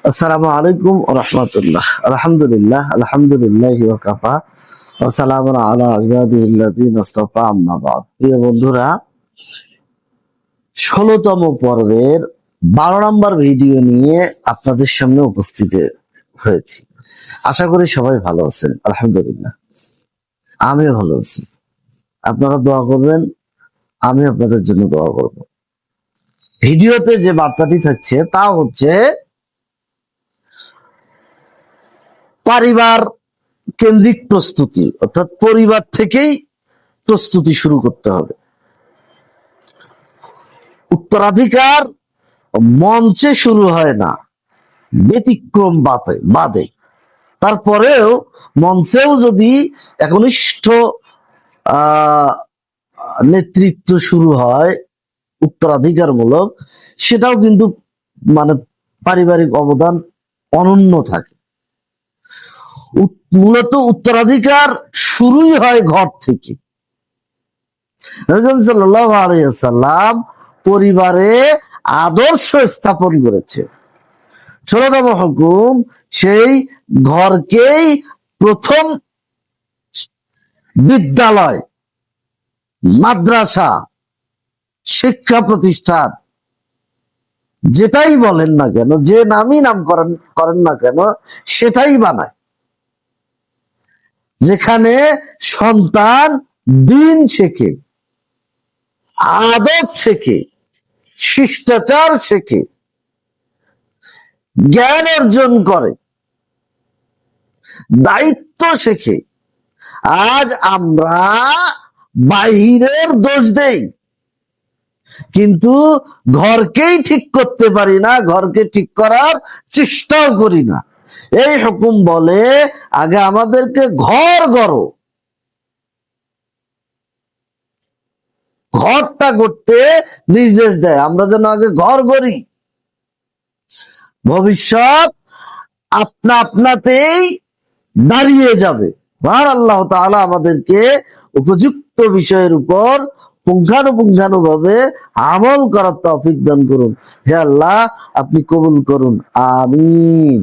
আসসালামু আলাইকুম ওয়া রাহমাতুল্লাহ। আলহামদুলিল্লাহ আলহামদুলিল্লাহি ওয়া কাফা ওয়া সালামুন আলা ইবাদিল্লাযিনা ইসতাফা, আম্মা বাদ। প্রিয় বন্ধুরা, 16তম পর্বের 12 নম্বর ভিডিও নিয়ে আপনাদের সামনে উপস্থিত হয়েছি। আশা করি সবাই ভালো আছেন। আলহামদুলিল্লাহ, আমিও ভালো আছি। আপনারা দোয়া করবেন, আমি আপনাদের জন্য দোয়া করব। ভিডিওতে যে বার্তাটি থাকছে তা হচ্ছে পরিবার কেন্দ্রিক প্রস্তুতি, অর্থাৎ পরিবার থেকেই প্রস্তুতি শুরু করতে হবে। উত্তরাধিকার মঞ্চে শুরু হয় না, ব্যতিক্রম বাদে। তারপরেও মঞ্চেও যদি একনিষ্ঠ নেতৃত্ব শুরু হয় উত্তরাধিকারমূলক, সেটাও কিন্তু মানে পারিবারিক অবদান অনন্য থাকে। মূলত উত্তরাধিকার শুরুই হয় ঘর থেকে। রাসূল সাল্লাল্লাহু আলাইহি ওয়াসাল্লাম পরিবারে আদর্শ স্থাপন করেছে। 16তম হুকুম সেই ঘরকেই প্রথম বিদ্যালয়, মাদ্রাসা, শিক্ষা প্রতিষ্ঠান, যেটাই বলেন না কেন, যে নামই করেন না কেন, সেটাই বানায়, যেখানে সন্তান দিন শেখে, আদব শেখে, শিষ্টাচার শেখে, জ্ঞান অর্জন করে, দায়িত্ব শেখে। আজ আমরা বাহিরের দোষ দেই, কিন্তু ঘরকেই ঠিক করতে পারি না, ঘরকে ঠিক করার চেষ্টাও করি না। এই হুকুম বলে আগে আমাদেরকে ঘর গড়ো, ঘরটা করতে নির্দেশ দেয়। আমরা যেন আগে ঘর গড়ি, ভবিষ্যৎ আপনাতেই দাঁড়িয়ে যাবে। আর আল্লাহ তাআলা আমাদেরকে উপযুক্ত বিষয়ের উপর পুঙ্খানুপুঙ্খানুভাবে আমল করার তৌফিক দান করুন। হে আল্লাহ, আপনি কবুল করুন, আমিন।